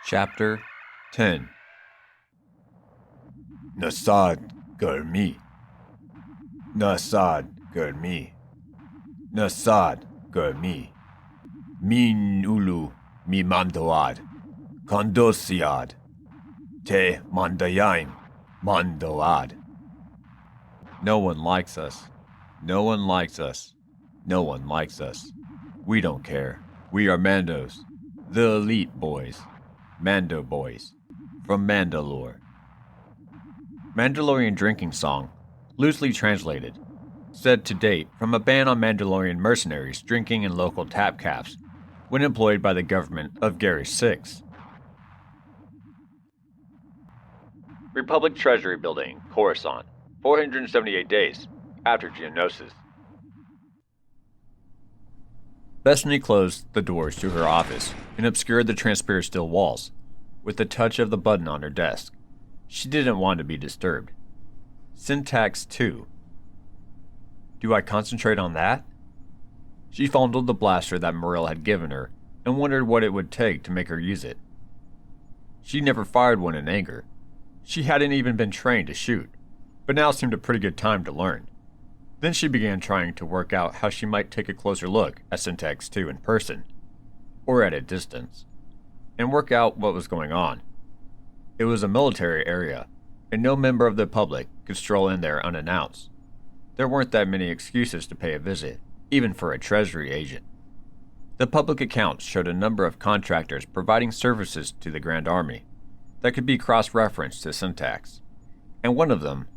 Chapter 10. Nasad Gurmi. Nasad Gurmi. Nasad Gurmi. Min ulu mi mandoad. Kondosiad. Te mandayaim mandoad. No one likes us. No one likes us. No one likes us. We don't care. We are Mandos. The elite boys. Mando boys. From Mandalore. Mandalorian drinking song, loosely translated, said to date from a ban on Mandalorian mercenaries drinking in local tap caps when employed by the government of Gary 6. Republic Treasury Building, Coruscant, 478 days after Geonosis. Bethany closed the doors to her office and obscured the transparent steel walls with the touch of the button on her desk. She didn't want to be disturbed. Syntax 2. Do I concentrate on that? She fondled the blaster that Morrill had given her and wondered what it would take to make her use it. She never fired one in anger. She hadn't even been trained to shoot, but now seemed a pretty good time to learn. Then she began trying to work out how she might take a closer look at Syntax 2 in person, or at a distance, and work out what was going on. It was a military area, and no member of the public could stroll in there unannounced. There weren't that many excuses to pay a visit, even for a Treasury agent. The public accounts showed a number of contractors providing services to the Grand Army that could be cross-referenced to Syntax, and one of them,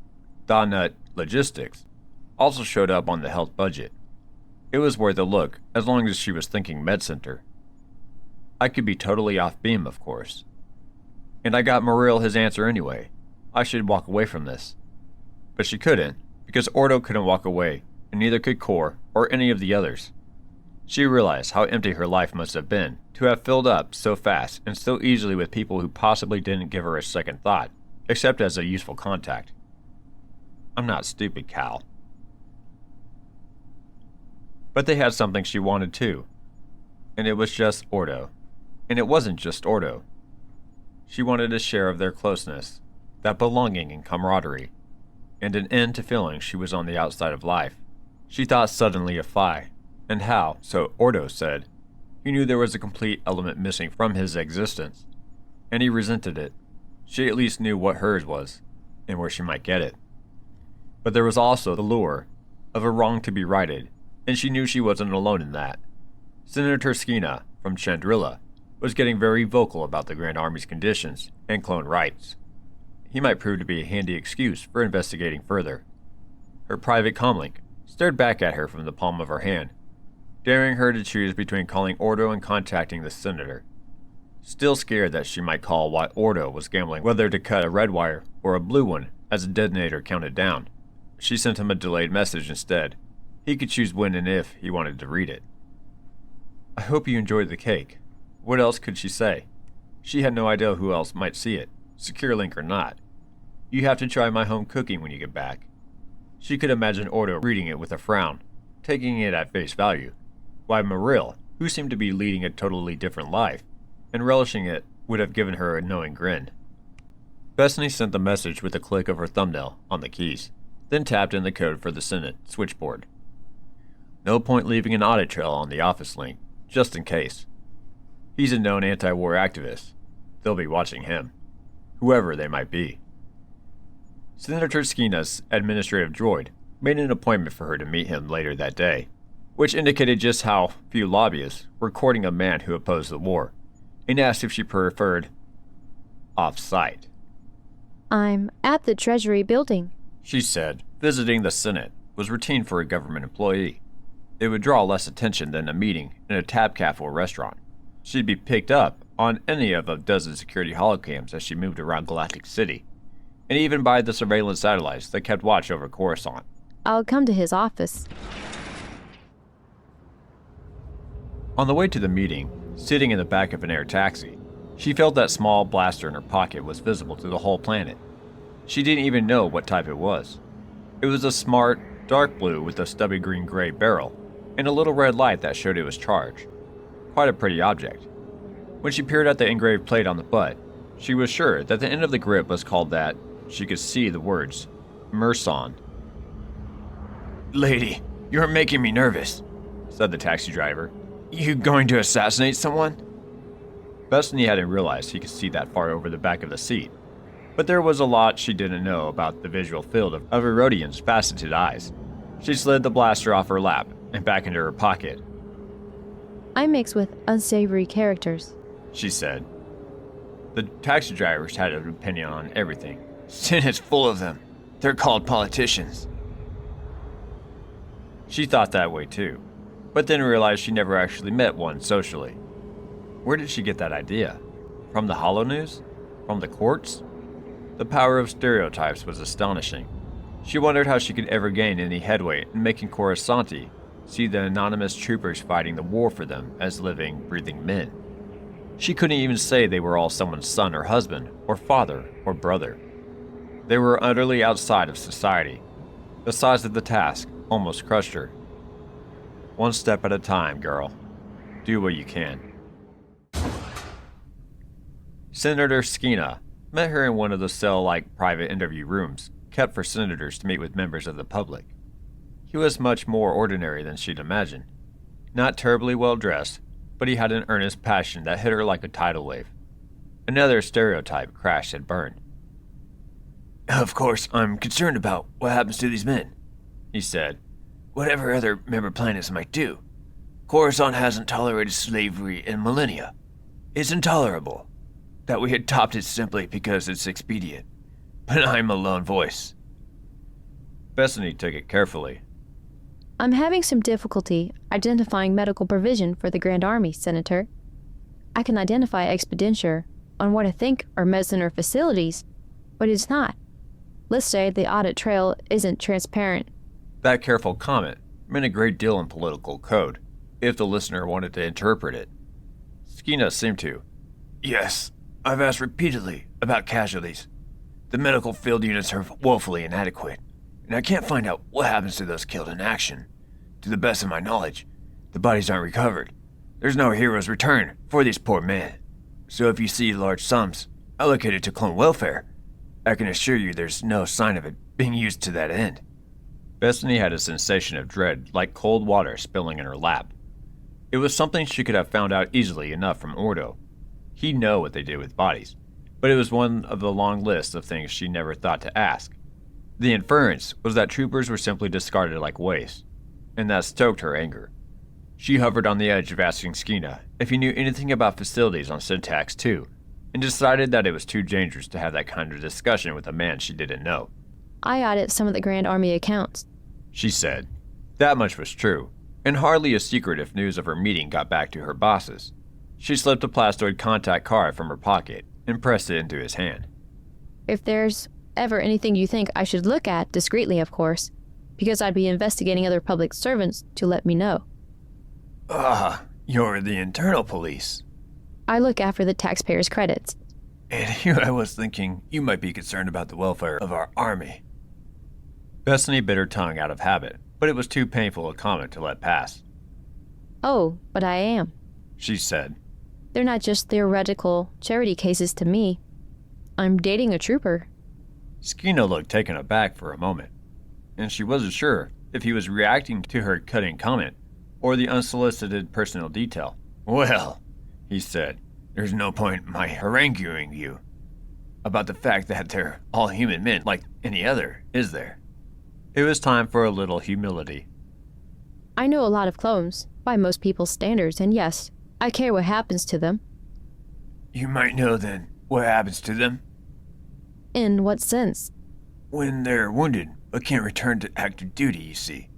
Donut Logistics, also showed up on the health budget. It was worth a look as long as she was thinking MedCenter. I could be totally off beam, of course. And I got Morrill his answer anyway. I should walk away from this. But she couldn't, because Ordo couldn't walk away, and neither could Kor or any of the others. She realized how empty her life must have been to have filled up so fast and so easily with people who possibly didn't give her a second thought, except as a useful contact. I'm not stupid, Cal. But they had something she wanted too, and it was just Ordo. And it wasn't just Ordo. She wanted a share of their closeness, that belonging and camaraderie, and an end to feeling she was on the outside of life. She thought suddenly of Phi, and how, so Ordo said, he knew there was a complete element missing from his existence, and he resented it. She at least knew what hers was, and where she might get it. But there was also the lure of a wrong to be righted, and she knew she wasn't alone in that. Senator Skina, from Chandrilla, was getting very vocal about the Grand Army's conditions and clone rights. He might prove to be a handy excuse for investigating further. Her private comlink stared back at her from the palm of her hand, daring her to choose between calling Ordo and contacting the senator. Still scared that she might call while Ordo was gambling whether to cut a red wire or a blue one as the detonator counted down, she sent him a delayed message instead. He could choose when and if he wanted to read it. I hope you enjoyed the cake. What else could she say? She had no idea who else might see it, secure link or not. You have to try my home cooking when you get back. She could imagine Ordo reading it with a frown, taking it at face value, while Morrill, who seemed to be leading a totally different life, and relishing it, would have given her a knowing grin. Bethany sent the message with a click of her thumbnail on the keys, then tapped in the code for the Senate switchboard. No point leaving an audit trail on the office link, just in case. He's a known anti-war activist. They'll be watching him, whoever they might be. Senator Skina's administrative droid made an appointment for her to meet him later that day, which indicated just how few lobbyists were courting a man who opposed the war, and asked if she preferred off-site. I'm at the Treasury Building, She said visiting the Senate was routine for a government employee. It would draw less attention than a meeting in a tab cafe or restaurant. She'd be picked up on any of a dozen security holocams as she moved around Galactic City, and even by the surveillance satellites that kept watch over Coruscant. I'll come to his office. On the way to the meeting, sitting in the back of an air taxi, she felt that small blaster in her pocket was visible to the whole planet. She didn't even know what type it was. It was a smart, dark blue with a stubby green-gray barrel, and a little red light that showed it was charged. Quite a pretty object. When she peered at the engraved plate on the butt, she was sure that the end of the grip was called that. She could see the words, Merson. Lady, you're making me nervous, said the taxi driver. You going to assassinate someone? Bethany hadn't realized he could see that far over the back of the seat, but there was a lot she didn't know about the visual field of Herodian's faceted eyes. She slid the blaster off her lap and back into her pocket. I mix with unsavory characters, she said. The taxi drivers had an opinion on everything. Sin is full of them. They're called politicians. She thought that way too, but then realized she never actually met one socially. Where did she get that idea? From the Hollow News? From the courts? The power of stereotypes was astonishing. She wondered how she could ever gain any headway in making Coruscanti see the anonymous troopers fighting the war for them as living, breathing men. She couldn't even say they were all someone's son or husband, or father, or brother. They were utterly outside of society. The size of the task almost crushed her. One step at a time, girl. Do what you can. Senator Skeena met her in one of the cell-like private interview rooms kept for senators to meet with members of the public. He was much more ordinary than she'd imagined. Not terribly well dressed, but he had an earnest passion that hit her like a tidal wave. Another stereotype crashed and burned. Of course, I'm concerned about what happens to these men, he said. Whatever other member planets might do. Coruscant hasn't tolerated slavery in millennia. It's intolerable that we adopt it simply because it's expedient. But I'm a lone voice. Bethany took it carefully. I'm having some difficulty identifying medical provision for the Grand Army, Senator. I can identify expenditure on what I think are medicine or facilities, but it's not. Let's say the audit trail isn't transparent. That careful comment meant a great deal in political code, if the listener wanted to interpret it. Skeena seemed to. Yes, I've asked repeatedly about casualties. The medical field units are woefully inadequate, and I can't find out what happens to those killed in action. To the best of my knowledge, the bodies aren't recovered. There's no hero's return for these poor men. So if you see large sums allocated to clone welfare, I can assure you there's no sign of it being used to that end. Bethany had a sensation of dread, like cold water spilling in her lap. It was something she could have found out easily enough from Ordo. He'd know what they did with bodies, but it was one of the long list of things she never thought to ask. The inference was that troopers were simply discarded like waste, and that stoked her anger. She hovered on the edge of asking Skeena if he knew anything about facilities on Syntax 2, and decided that it was too dangerous to have that kind of discussion with a man she didn't know. I audit some of the Grand Army accounts, she said. That much was true, and hardly a secret if news of her meeting got back to her bosses. She slipped a plastoid contact card from her pocket and pressed it into his hand. If there's ever anything you think I should look at, discreetly of course, because I'd be investigating other public servants to let me know. Ah, you're the internal police. I look after the taxpayers' credits. And here I was thinking you might be concerned about the welfare of our army. Bethany bit her tongue out of habit, but it was too painful a comment to let pass. Oh, but I am, she said. They're not just theoretical charity cases to me. I'm dating a trooper. Skeena looked taken aback for a moment, and she wasn't sure if he was reacting to her cutting comment or the unsolicited personal detail. Well, he said, there's no point in my haranguing you about the fact that they're all human men like any other, is there? It was time for a little humility. I know a lot of clones, by most people's standards, and yes, I care what happens to them. You might know then what happens to them. In what sense? When they're wounded but can't return to active duty, you see.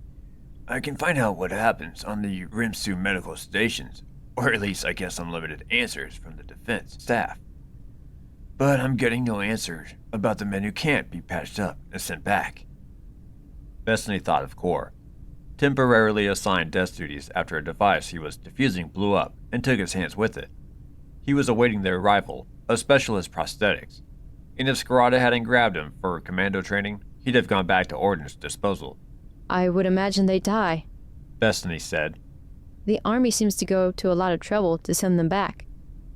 I can find out what happens on the Rimsu medical stations, or at least I get some limited answers from the defense staff. But I'm getting no answers about the men who can't be patched up and sent back. Bethany thought of Kor, temporarily assigned desk duties after a device he was defusing blew up and took his hands with it. He was awaiting the arrival of specialist prosthetics, and if Skarada hadn't grabbed him for commando training, he'd have gone back to Ordnance disposal. I would imagine they die, Bethany said. The army seems to go to a lot of trouble to send them back.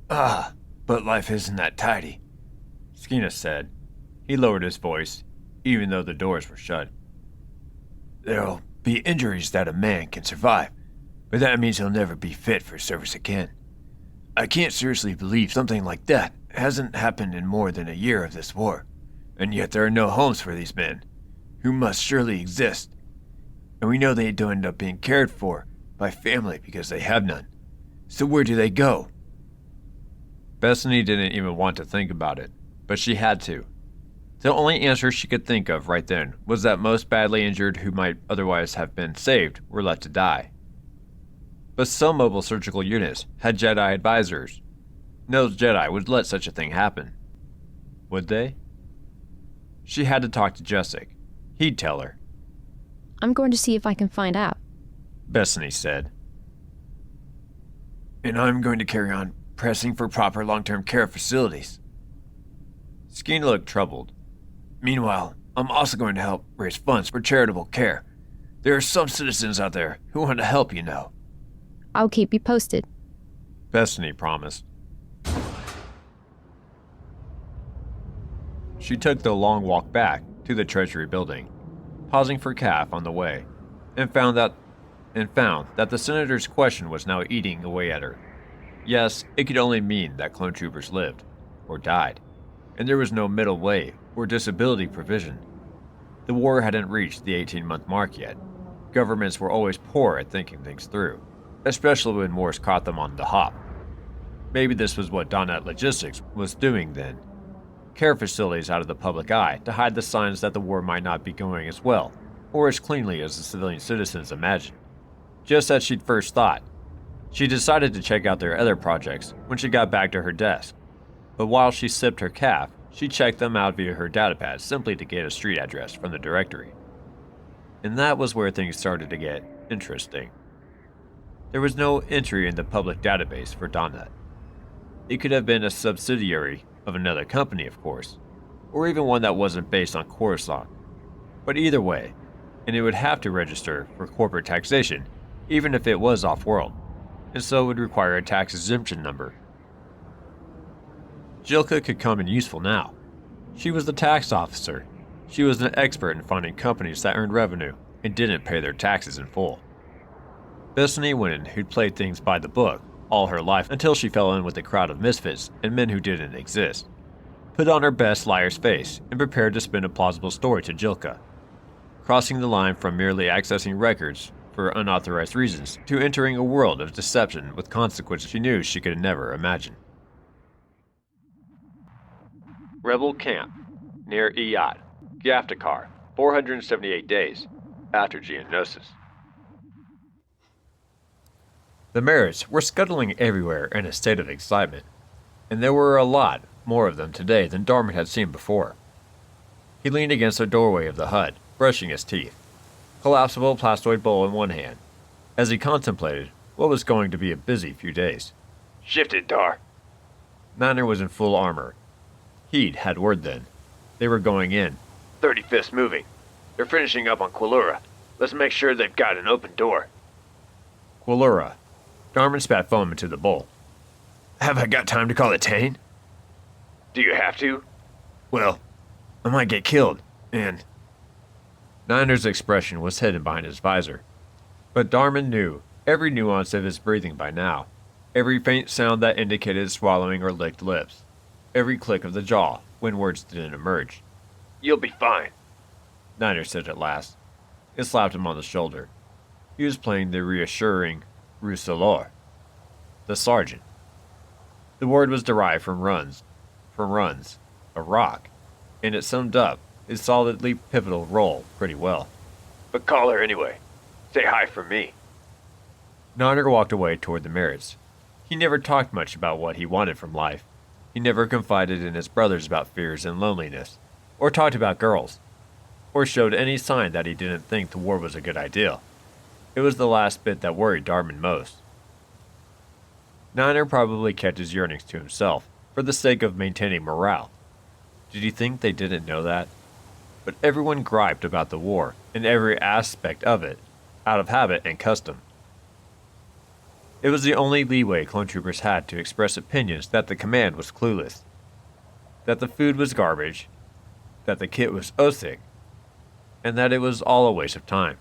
But life isn't that tidy. Skeena said. He lowered his voice, even though the doors were shut. There'll be injuries that a man can survive, but that means he'll never be fit for service again. I can't seriously believe something like that hasn't happened in more than a year of this war, and yet there are no homes for these men, who must surely exist. And we know they don't end up being cared for by family because they have none. So where do they go? Bethany didn't even want to think about it, but she had to. The only answer she could think of right then was that most badly injured who might otherwise have been saved were left to die. But some mobile surgical units had Jedi advisors. No Jedi would let such a thing happen. Would they? She had to talk to Jessic. He'd tell her. I'm going to see if I can find out. Bethany said. And I'm going to carry on pressing for proper long-term care facilities. Skeena looked troubled. Meanwhile, I'm also going to help raise funds for charitable care. There are some citizens out there who want to help, you know. I'll keep you posted. Bethany promised. She took the long walk back to the Treasury building, pausing for Calf on the way, and found that the senator's question was now eating away at her. Yes, it could only mean that clone troopers lived, or died, and there was no middle way or disability provision. The war hadn't reached the 18-month mark yet. Governments were always poor at thinking things through, especially when wars caught them on the hop. Maybe this was what Donut Logistics was doing then. Care facilities out of the public eye to hide the signs that the war might not be going as well, or as cleanly as the civilian citizens imagined. Just as she'd first thought. She decided to check out their other projects when she got back to her desk. But while she sipped her calf, she checked them out via her datapad simply to get a street address from the directory. And that was where things started to get interesting. There was no entry in the public database for Donut. It could have been a subsidiary of another company, of course, or even one that wasn't based on Coruscant. But either way, and it would have to register for corporate taxation, even if it was off-world, and so it would require a tax exemption number. Jilka could come in useful now. She was the tax officer. She was an expert in finding companies that earned revenue and didn't pay their taxes in full. Bethany Winnan, who'd played things by the book all her life until she fell in with a crowd of misfits and men who didn't exist, put on her best liar's face and prepared to spin a plausible story to Jilka, crossing the line from merely accessing records for unauthorized reasons to entering a world of deception with consequences she knew she could never imagine. Rebel Camp, near Iyad, Gaftakar, 478 days, after Geonosis. The Merits were scuttling everywhere in a state of excitement, and there were a lot more of them today than Darman had seen before. He leaned against the doorway of the hut, brushing his teeth, collapsible plastoid bowl in one hand, as he contemplated what was going to be a busy few days. Shifted, Dar. Niner was in full armor. He'd had word then. They were going in. 35th's moving. They're finishing up on Quillura. Let's make sure they've got an open door. Quillura. Darman spat foam into the bowl. Have I got time to call it Tane? Do you have to? Well, I might get killed, and... Niner's expression was hidden behind his visor. But Darman knew every nuance of his breathing by now. Every faint sound that indicated swallowing or licked lips. Every click of the jaw when words didn't emerge. You'll be fine, Niner said at last. It slapped him on the shoulder. He was playing the reassuring Rousselor, the sergeant. The word was derived from runs, a rock, and it summed up his solidly pivotal role pretty well. But call her anyway. Say hi from me. Niner walked away toward the Merits. He never talked much about what he wanted from life. He never confided in his brothers about fears and loneliness, or talked about girls, or showed any sign that he didn't think the war was a good idea. It was the last bit that worried Darman most. Niner probably kept his yearnings to himself, for the sake of maintaining morale. Did he think they didn't know that? But everyone griped about the war, and every aspect of it, out of habit and custom. It was the only leeway clone troopers had to express opinions that the command was clueless, that the food was garbage, that the kit was OSIC, and that it was all a waste of time.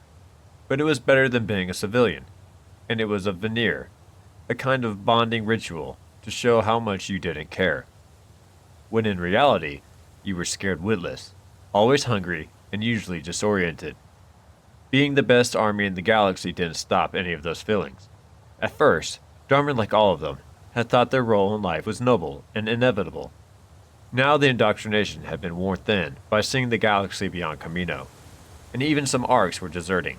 But it was better than being a civilian, and it was a veneer, a kind of bonding ritual to show how much you didn't care. When in reality, you were scared witless, always hungry, and usually disoriented. Being the best army in the galaxy didn't stop any of those feelings. At first, Darman, like all of them, had thought their role in life was noble and inevitable. Now the indoctrination had been worn thin by seeing the galaxy beyond Camino, and even some ARCs were deserting.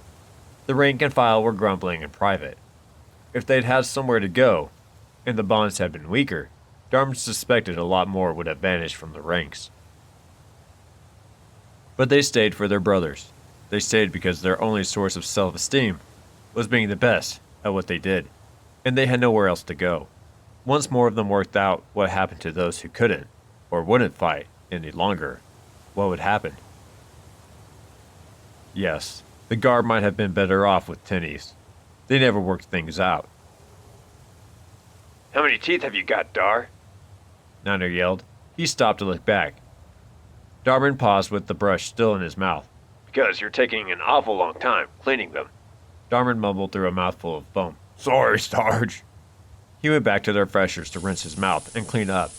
The rank and file were grumbling in private. If they'd had somewhere to go, and the bonds had been weaker, Darman suspected a lot more would have vanished from the ranks. But they stayed for their brothers. They stayed because their only source of self-esteem was being the best at what they did, and they had nowhere else to go. Once more of them worked out what happened to those who couldn't, or wouldn't fight any longer, what would happen? Yes, the guard might have been better off with tinnies. They never worked things out. How many teeth have you got, Dar? Niner yelled. He stopped to look back. Darman paused with the brush still in his mouth. Because you're taking an awful long time cleaning them. Darman mumbled through a mouthful of foam. Sorry, Sarge. He went back to the refreshers to rinse his mouth and clean up,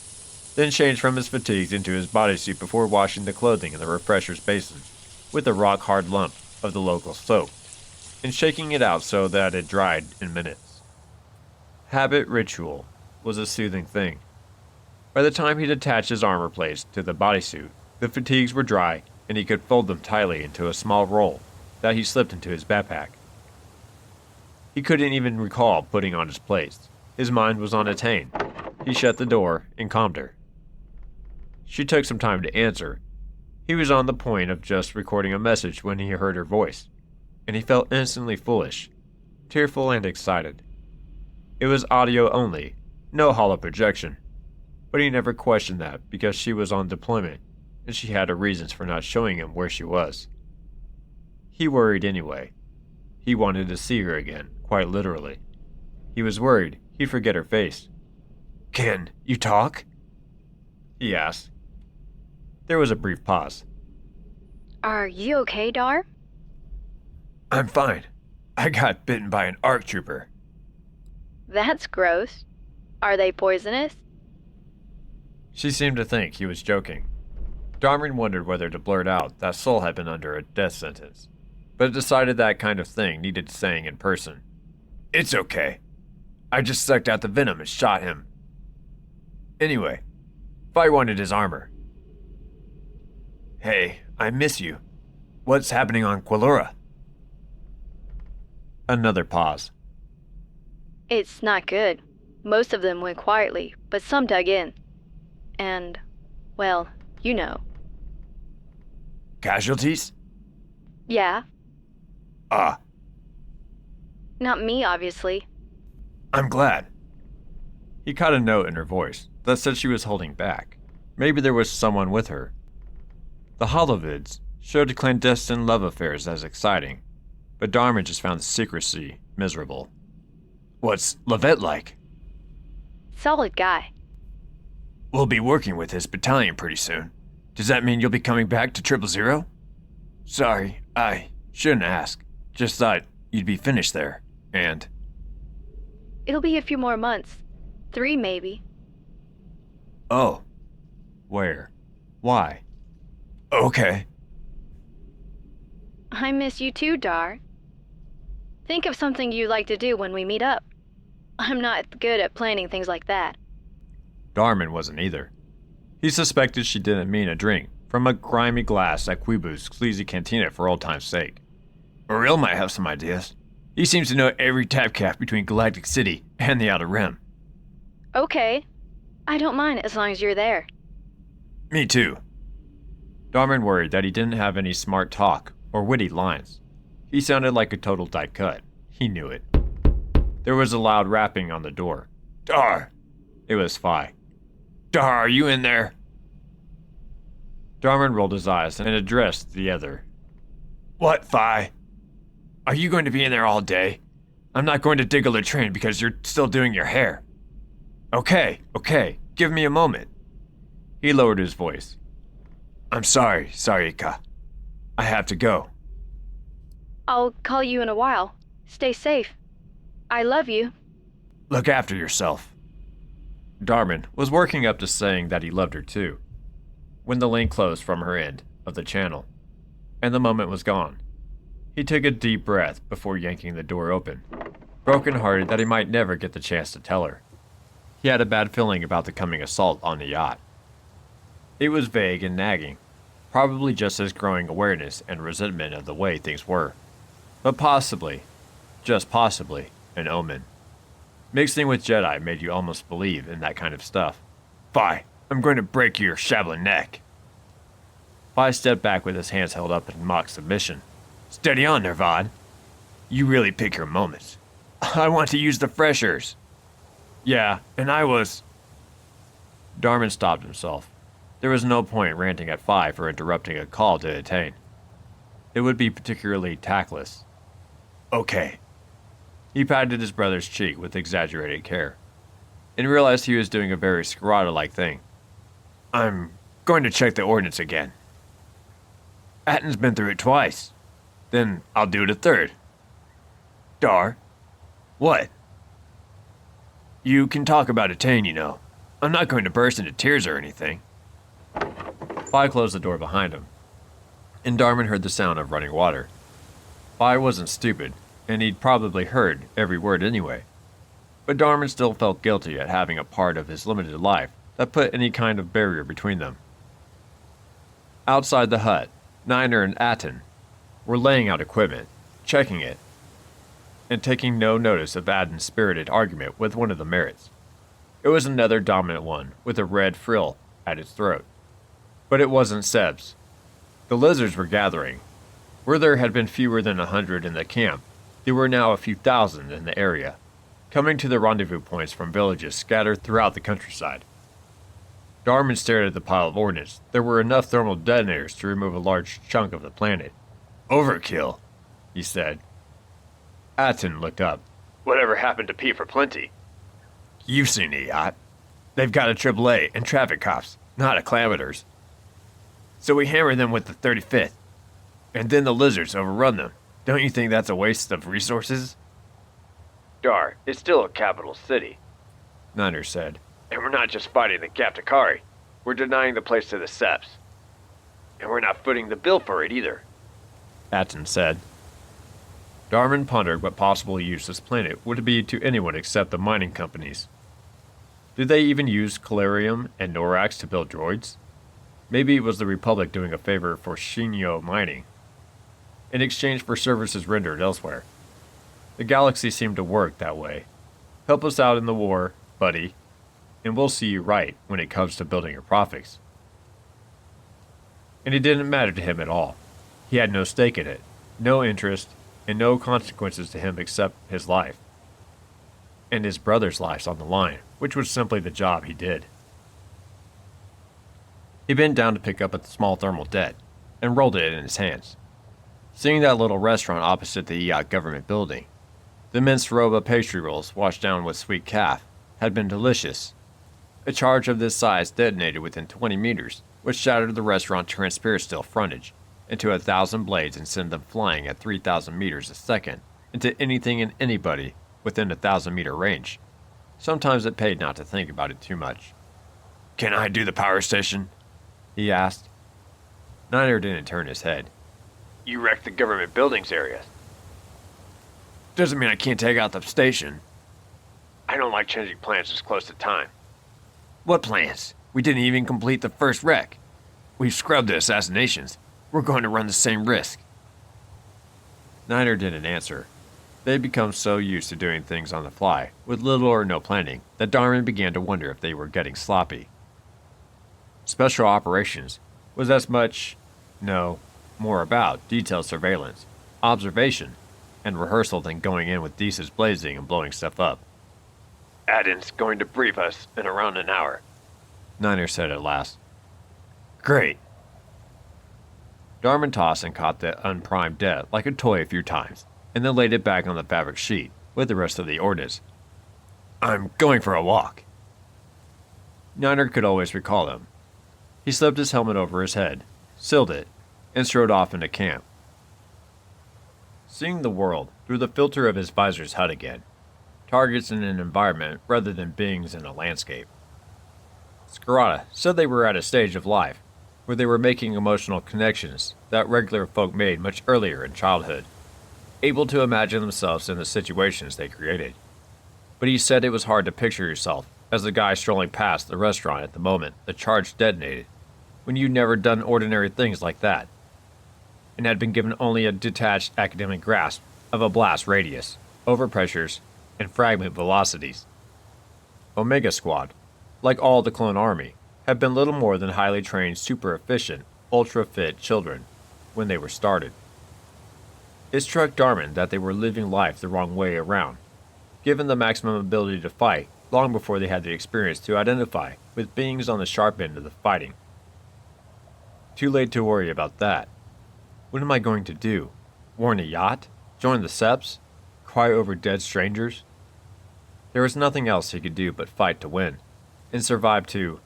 then changed from his fatigues into his bodysuit before washing the clothing in the refresher's basin with a rock-hard lump of the local soap, and shaking it out so that it dried in minutes. Habit ritual was a soothing thing. By the time he'd attached his armor plates to the bodysuit, the fatigues were dry, and he could fold them tightly into a small roll that he slipped into his backpack. He couldn't even recall putting on his plates. His mind was on Attain. He shut the door and calmed her. She took some time to answer. He was on the point of just recording a message when he heard her voice, and he felt instantly foolish, tearful and excited. It was audio only, no hollow projection, but he never questioned that because she was on deployment and she had her reasons for not showing him where she was. He worried anyway. He wanted to see her again, quite literally. He was worried he'd forget her face. Can you talk? He asked. There was a brief pause. Are you okay, Dar? I'm fine. I got bitten by an ARC trooper. That's gross. Are they poisonous? She seemed to think he was joking. Darman wondered whether to blurt out that Sol had been under a death sentence, but decided that kind of thing needed saying in person. It's okay. I just sucked out the venom and shot him. Anyway, Fi wanted his armor. Hey, I miss you. What's happening on Quilora? Another pause. It's not good. Most of them went quietly, but some dug in. And, well, you know. Casualties? Yeah. Ah, Not me, obviously. I'm glad. He caught a note in her voice that said she was holding back. Maybe there was someone with her. The holovids showed clandestine love affairs as exciting, but Darman just found the secrecy miserable. What's Levette like? Solid guy. We'll be working with his battalion pretty soon. Does that mean you'll be coming back to 000? Sorry, I shouldn't ask. Just thought you'd be finished there, and... It'll be a few more months. 3, maybe. Oh, Where? Why? okay. I miss you too, Dar. Think of something you'd like to do when we meet up. I'm not good at planning things like that. Darman wasn't either. He suspected she didn't mean a drink from a grimy glass at Quibu's sleazy cantina for old time's sake. Oriel might have some ideas. He seems to know every tap cap between Galactic City and the Outer Rim. Okay. I don't mind as long as you're there. Me too. Darman worried that he didn't have any smart talk or witty lines. He sounded like a total die cut. He knew it. There was a loud rapping on the door. Dar! It was Fi. Dar, are you in there? Darman rolled his eyes and addressed the other. What, Fi? Are you going to be in there all day? I'm not going to dig a latrine because you're still doing your hair. Okay, give me a moment. He lowered his voice. I'm sorry, Sarika. I have to go. I'll call you in a while. Stay safe. I love you. Look after yourself. Darman was working up to saying that he loved her too, when the link closed from her end of the channel, and the moment was gone. He took a deep breath before yanking the door open, broken-hearted that he might never get the chance to tell her. He had a bad feeling about the coming assault on the yacht. It was vague and nagging, probably just his growing awareness and resentment of the way things were, but possibly, just possibly, an omen. Mixing with Jedi made you almost believe in that kind of stuff. Fi, I'm going to break your shabbling neck. Fi stepped back with his hands held up in mock submission. Steady on, Nirvad. You really pick your moments. I want to use the freshers. Yeah, and I was... Darman stopped himself. There was no point ranting at Fi for interrupting a call to detain. It would be particularly tactless. Okay. He patted his brother's cheek with exaggerated care, and realized he was doing a very Scarada-like thing. I'm going to check the ordnance again. Atton's been through it twice. Then I'll do it a third. Dar? What? You can talk about Attain, you know. I'm not going to burst into tears or anything. Fi closed the door behind him, and Darman heard the sound of running water. Fi wasn't stupid, and he'd probably heard every word anyway. But Darman still felt guilty at having a part of his limited life that put any kind of barrier between them. Outside the hut, Niner and Atton were laying out equipment, checking it, and taking no notice of Atton's spirited argument with one of the Merits. It was another dominant one with a red frill at its throat. But it wasn't Seb's. The lizards were gathering. Where there had been fewer than 100 in the camp, there were now a few thousand in the area, coming to the rendezvous points from villages scattered throughout the countryside. Darman stared at the pile of ordnance. There were enough thermal detonators to remove a large chunk of the planet. Overkill, he said. Atton looked up. Whatever happened to P for Plenty? You've seen the yacht. They've got a AAA and traffic cops, not acclamators. So we hammer them with the 35th, and then the lizards overrun them. Don't you think that's a waste of resources? Dar, it's still a capital city, Niner said. And we're not just fighting the Gaptakari. We're denying the place to the Seps. And we're not footing the bill for it either, Atton said. Darman pondered what possible use this planet would be to anyone except the mining companies. Did they even use Calarium and Norax to build droids? Maybe it was the Republic doing a favor for Shinyo mining, in exchange for services rendered elsewhere. The galaxy seemed to work that way. Help us out in the war, buddy, and we'll see you right when it comes to building your profits. And it didn't matter to him at all. He had no stake in it, no interest, and no consequences to him except his life. And his brother's lives on the line, which was simply the job he did. He bent down to pick up a small thermal det, and rolled it in his hands. Seeing that little restaurant opposite the EOC government building, the minced roba pastry rolls washed down with sweet calf had been delicious. A charge of this size detonated within 20 meters, which shattered the restaurant's transparent steel frontage into 1,000 blades and sent them flying at 3,000 meters a second into anything and anybody within a 1,000-meter range. Sometimes it paid not to think about it too much. Can I do the power station? He asked. Niner didn't turn his head. You wrecked the government buildings area. Doesn't mean I can't take out the station. I don't like changing plans this close to time. What plans? We didn't even complete the first wreck. We've scrubbed the assassinations. We're going to run the same risk. Niner didn't answer. They'd become so used to doing things on the fly, with little or no planning, that Darman began to wonder if they were getting sloppy. Special operations was as much, no, more about detailed surveillance, observation, and rehearsal than going in with diesels blazing and blowing stuff up. Atton's going to brief us in around an hour, Niner said at last. Great. Darman tossed and caught the unprimed det like a toy a few times, and then laid it back on the fabric sheet, with the rest of the ordnance. I'm going for a walk. Niner could always recall him. He slipped his helmet over his head, sealed it, and strode off into camp. Seeing the world through the filter of his visor's HUD again, targets in an environment rather than beings in a landscape. Scarata said they were at a stage of life where they were making emotional connections that regular folk made much earlier in childhood, able to imagine themselves in the situations they created. But he said it was hard to picture yourself as the guy strolling past the restaurant at the moment the charge detonated, when you'd never done ordinary things like that, and had been given only a detached academic grasp of a blast radius, overpressures, and fragment velocities. Omega Squad, like all the clone army, had been little more than highly trained, super efficient, ultra fit children when they were started. It struck Darman that they were living life the wrong way around, given the maximum ability to fight long before they had the experience to identify with beings on the sharp end of the fighting. Too late to worry about that. What am I going to do? Warn a yacht? Join the Seps? Cry over dead strangers? There was nothing else he could do but fight to win, and survive to...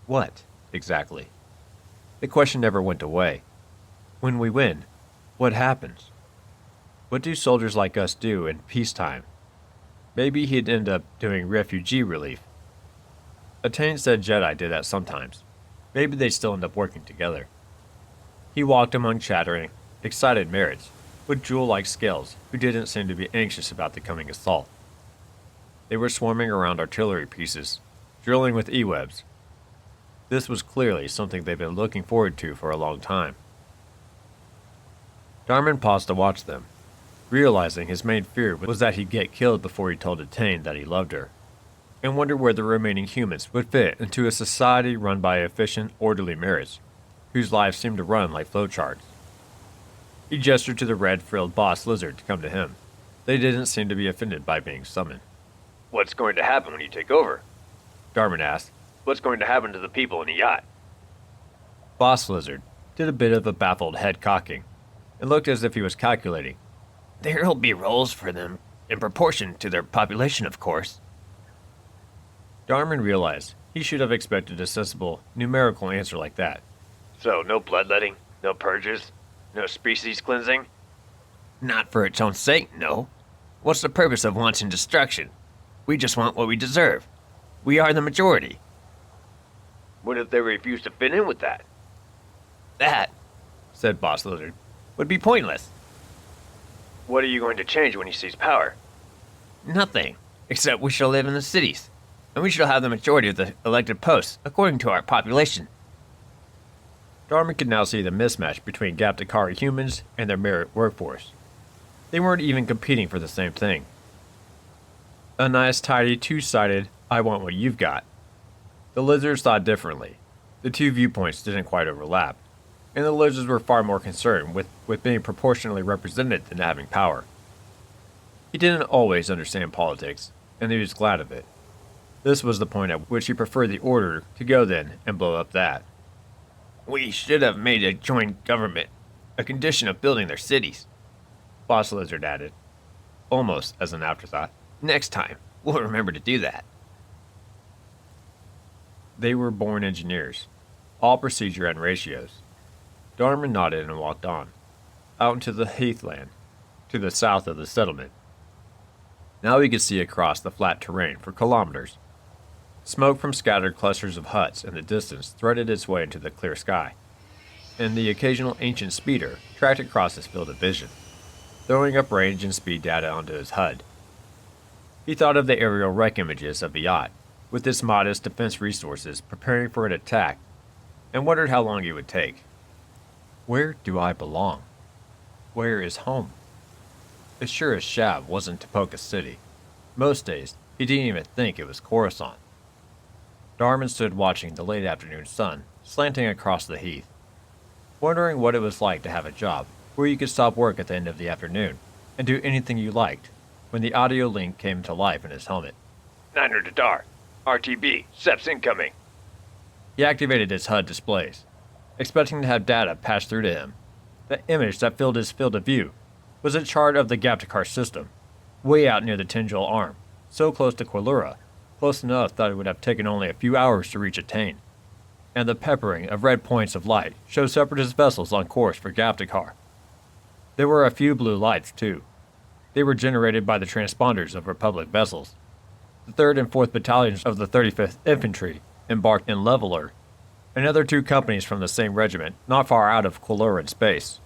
what, exactly? The question never went away. When we win, what happens? What do soldiers like us do in peacetime? Maybe he'd end up doing refugee relief. Attain said Jedi did that sometimes. Maybe they'd still end up working together. He walked among chattering, excited Merits, with jewel-like scales who didn't seem to be anxious about the coming assault. They were swarming around artillery pieces, drilling with E-webs. This was clearly something they'd been looking forward to for a long time. Darman paused to watch them, realizing his main fear was that he'd get killed before he told Attain that he loved her, and wondered where the remaining humans would fit into a society run by efficient, orderly Merits, whose lives seemed to run like flowcharts. He gestured to the red-frilled boss lizard to come to him. They didn't seem to be offended by being summoned. What's going to happen when you take over? Darman asked. What's going to happen to the people in the yacht? Boss Lizard did a bit of a baffled head cocking, and looked as if he was calculating. There'll be roles for them, in proportion to their population, of course. Darman realized he should have expected a sensible, numerical answer like that. So, no bloodletting, no purges, no species cleansing? Not for its own sake, no. What's the purpose of wanting destruction? We just want what we deserve. We are the majority. What if they refuse to fit in with that? That, said Boss Lizard, would be pointless. What are you going to change when he sees power? Nothing, except we shall live in the cities, and we shall have the majority of the elected posts according to our population. Darman could now see the mismatch between Gaptakari humans and their merit workforce. They weren't even competing for the same thing. A nice, tidy, two-sided, I want what you've got. The lizards thought differently. The two viewpoints didn't quite overlap, and the lizards were far more concerned with being proportionally represented than having power. He didn't always understand politics, and he was glad of it. This was the point at which he preferred the order to go then and blow up that. We should have made a joint government a condition of building their cities, Boss Lizard added, almost as an afterthought. Next time, we'll remember to do that. They were born engineers, all procedure and ratios. Darman nodded and walked on, out into the heathland, to the south of the settlement. Now he could see across the flat terrain for kilometers. Smoke from scattered clusters of huts in the distance threaded its way into the clear sky, and the occasional ancient speeder tracked across his field of vision, throwing up range and speed data onto his HUD. He thought of the aerial wreck images of the yacht, with its modest defense resources preparing for an attack, and wondered how long it would take. Where do I belong? Where is home? As sure as Shab wasn't Tapoka City. Most days, he didn't even think it was Coruscant. Darman stood watching the late afternoon sun slanting across the heath, wondering what it was like to have a job where you could stop work at the end of the afternoon and do anything you liked, when the audio link came to life in his helmet. Niner Dadar, RTB, SEPs incoming. He activated his HUD displays, expecting to have data pass through to him. The image that filled his field of view was a chart of the Gaptakar system, way out near the Tyndall Arm, so close to Quilura, close enough that it would have taken only a few hours to reach Attain. And the peppering of red points of light showed Separatist vessels on course for Gaptakar. There were a few blue lights, too. They were generated by the transponders of Republic vessels. The 3rd and 4th Battalions of the 35th Infantry embarked in Leveler, another 2 companies from the same regiment not far out of Quiluran space,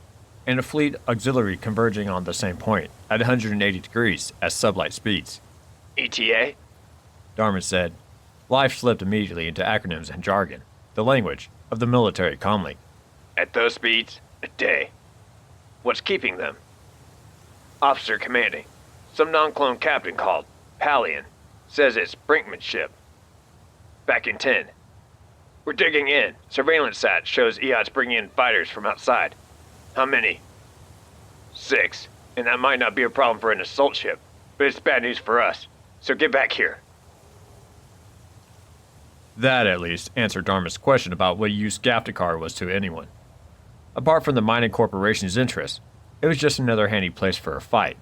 and a fleet auxiliary converging on the same point at 180 degrees at sublight speeds. ETA? Darman said. Life slipped immediately into acronyms and jargon, the language of the military comlink. At those speeds, a day. What's keeping them? Officer commanding. Some non-clone captain called Palian. Says it's brinkmanship. Back in 10. We're digging in. Surveillance sat shows EOT's bringing in fighters from outside. How many? 6. And that might not be a problem for an assault ship, but it's bad news for us. So get back here. That, at least, answered Darman's question about what use Gaptakar was to anyone. Apart from the mining corporation's interests, it was just another handy place for a fight.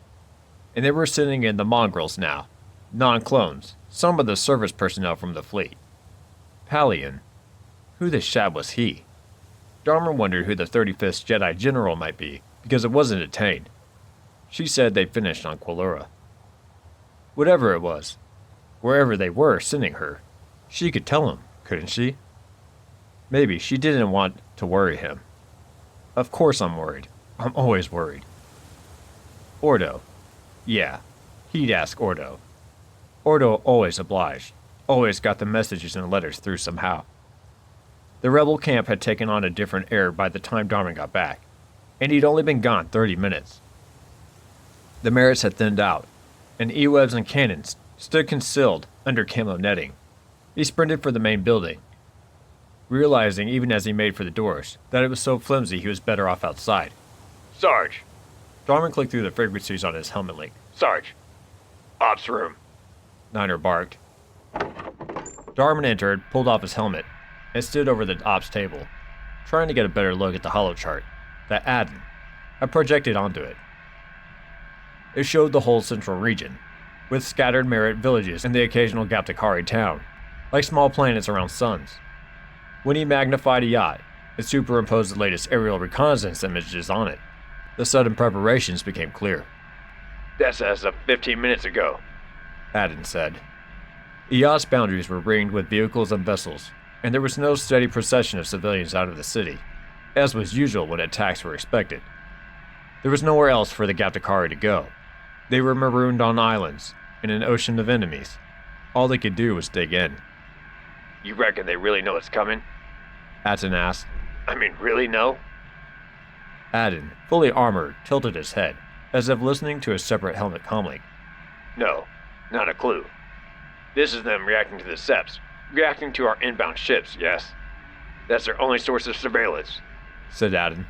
And they were sending in the mongrels now. Non-clones, some of the service personnel from the fleet. Palian. Who the shab was he? Darman wondered who the 35th Jedi General might be, because it wasn't attained. She said they'd finished on Quilura. Whatever it was, wherever they were sending her, she could tell him, couldn't she? Maybe she didn't want to worry him. Of course I'm worried. I'm always worried. Ordo. Yeah, he'd ask Ordo. Ordo always obliged, always got the messages and letters through somehow. The rebel camp had taken on a different air by the time Darman got back, and he'd only been gone 30 minutes. The Merits had thinned out, and E-webs and cannons stood concealed under camo netting. He sprinted for the main building, realizing even as he made for the doors that it was so flimsy he was better off outside. Sarge. Darman clicked through the frequencies on his helmet link. Sarge. Ops room. Niner barked. Darman entered, pulled off his helmet, and stood over the ops table, trying to get a better look at the holo chart that Adden had projected onto it. It showed the whole central region, with scattered Merit villages and the occasional Gaptakari town, like small planets around suns. When he magnified a yacht and superimposed the latest aerial reconnaissance images on it, the sudden preparations became clear. That's as of 15 minutes ago, Adden said. The yacht's boundaries were ringed with vehicles and vessels, and there was no steady procession of civilians out of the city, as was usual when attacks were expected. There was nowhere else for the Gaptakari to go. They were marooned on islands, in an ocean of enemies. All they could do was dig in. You reckon they really know it's coming? Adden asked. I mean, really know? Adden, fully armored, tilted his head, as if listening to a separate helmet comlink. No, not a clue. This is them reacting to the SEPs, reacting to our inbound ships, yes. That's their only source of surveillance, said Adden.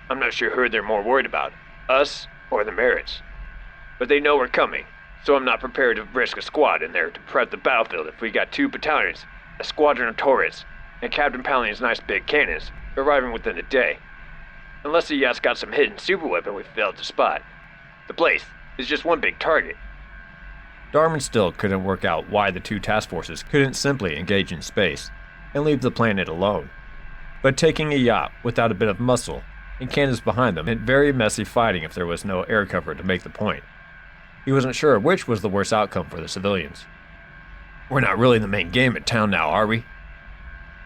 I'm not sure who they're more worried about, us or the Merits. But they know we're coming, so I'm not prepared to risk a squad in there to prep the battlefield if we got 2 battalions, a squadron of turrets, and Captain Palian's nice big cannons arriving within a day. Unless the yacht's got some hidden superweapon we failed to spot. The place is just one big target. Darman still couldn't work out why the 2 task forces couldn't simply engage in space and leave the planet alone. But taking a yacht without a bit of muscle and cannons behind them meant very messy fighting if there was no air cover to make the point. He wasn't sure which was the worst outcome for the civilians. We're not really the main game in town now, are we?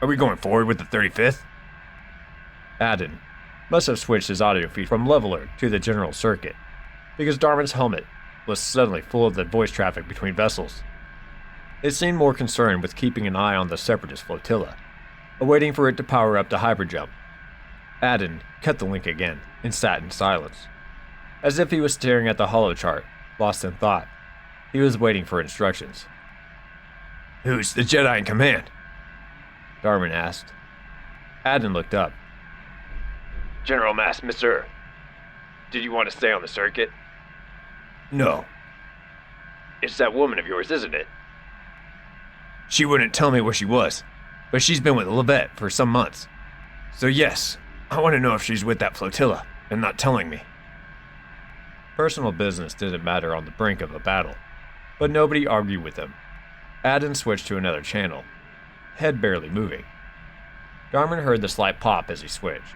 Are we going forward with the 35th? Adden must have switched his audio feed from leveler to the general circuit, because Darman's helmet was suddenly full of the voice traffic between vessels. It seemed more concerned with keeping an eye on the Separatist flotilla, awaiting for it to power up to hyperjump. Adden cut the link again and sat in silence, as if he was staring at the holochart, lost in thought. He was waiting for instructions. Who's the Jedi in command? Darman asked. Adden looked up. General Mass Missur. Did you want to stay on the circuit? No. It's that woman of yours, isn't it? She wouldn't tell me where she was, but she's been with Levette for some months. So yes, I want to know if she's with that flotilla and not telling me. Personal business didn't matter on the brink of a battle, but nobody argued with him. Adden switched to another channel, head barely moving. Darman heard the slight pop as he switched,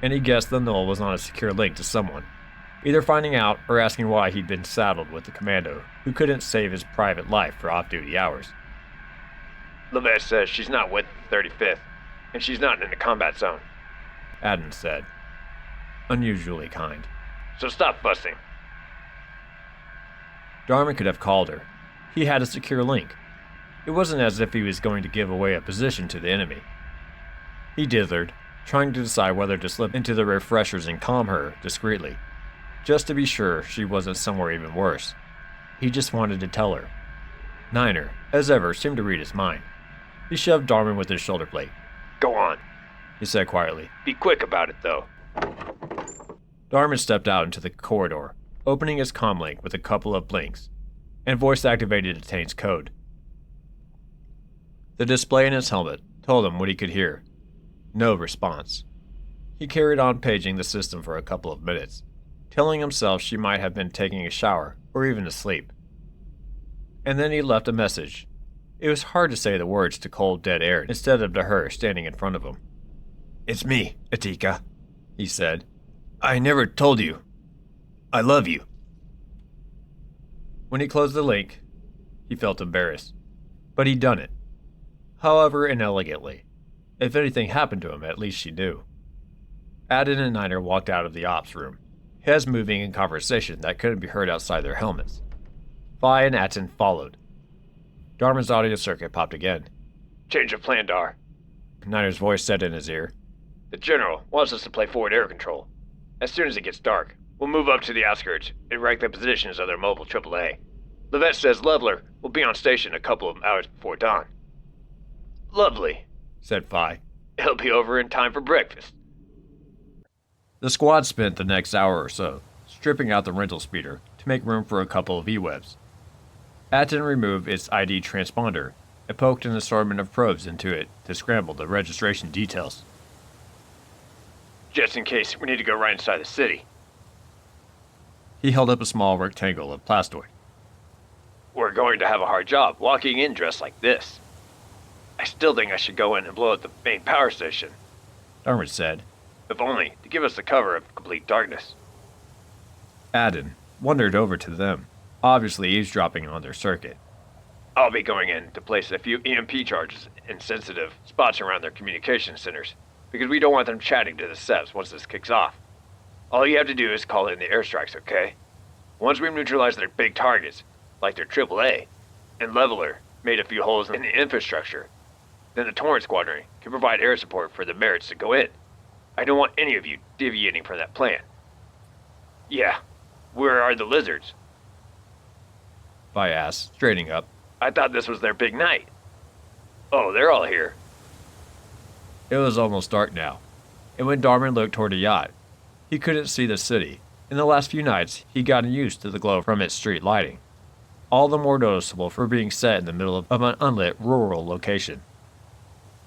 and he guessed the null was on a secure link to someone, either finding out or asking why he'd been saddled with the commando who couldn't save his private life for off-duty hours. Levette says she's not with the 35th, and she's not in the combat zone. Adden said, unusually kind. So stop fussing. Darman could have called her. He had a secure link. It wasn't as if he was going to give away a position to the enemy. He dithered, trying to decide whether to slip into the refreshers and calm her discreetly, just to be sure she wasn't somewhere even worse. He just wanted to tell her. Niner, as ever, seemed to read his mind. He shoved Darman with his shoulder plate. Go on. He said quietly. Be quick about it, though. Darman stepped out into the corridor, opening his comlink with a couple of blinks, and voice-activated Detain's code. The display in his helmet told him what he could hear. No response. He carried on paging the system for a couple of minutes, telling himself she might have been taking a shower or even asleep. And then he left a message. It was hard to say the words to cold, dead air instead of to her standing in front of him. It's me, Atika, he said. I never told you. I love you. When he closed the link, he felt embarrassed. But he'd done it. However inelegantly. If anything happened to him, at least she knew. Adden and Niner walked out of the ops room, heads moving in conversation that couldn't be heard outside their helmets. Vi and Atten followed. Darman's audio circuit popped again. Change of plan, Dar. Niner's voice said in his ear. The General wants us to play forward air control. As soon as it gets dark, we'll move up to the outskirts and rank the positions of their mobile AAA. Levette says Leveler will be on station a couple of hours before dawn. Lovely, said Vi. It'll be over in time for breakfast. The squad spent the next hour or so stripping out the rental speeder to make room for a couple of E-webs. Atten removed its ID transponder and poked an assortment of probes into it to scramble the registration details. Just in case we need to go right inside the city. He held up a small rectangle of plastoid. We're going to have a hard job walking in dressed like this. I still think I should go in and blow up the main power station. Darman said. If only to give us the cover of complete darkness. Adden wandered over to them, obviously eavesdropping on their circuit. I'll be going in to place a few EMP charges in sensitive spots around their communication centers, because we don't want them chatting to the SEVs once this kicks off. All you have to do is call in the airstrikes, okay? Once we've neutralized their big targets, like their AAA, and Leveler made a few holes in the infrastructure, then the Torrent Squadron can provide air support for the Merits to go in. I don't want any of you deviating from that plan. Yeah, where are the lizards? Vi asked, straightening up. I thought this was their big night. Oh, they're all here. It was almost dark now, and when Darman looked toward the yacht, he couldn't see the city. In the last few nights, he'd gotten used to the glow from its street lighting, all the more noticeable for being set in the middle of an unlit rural location.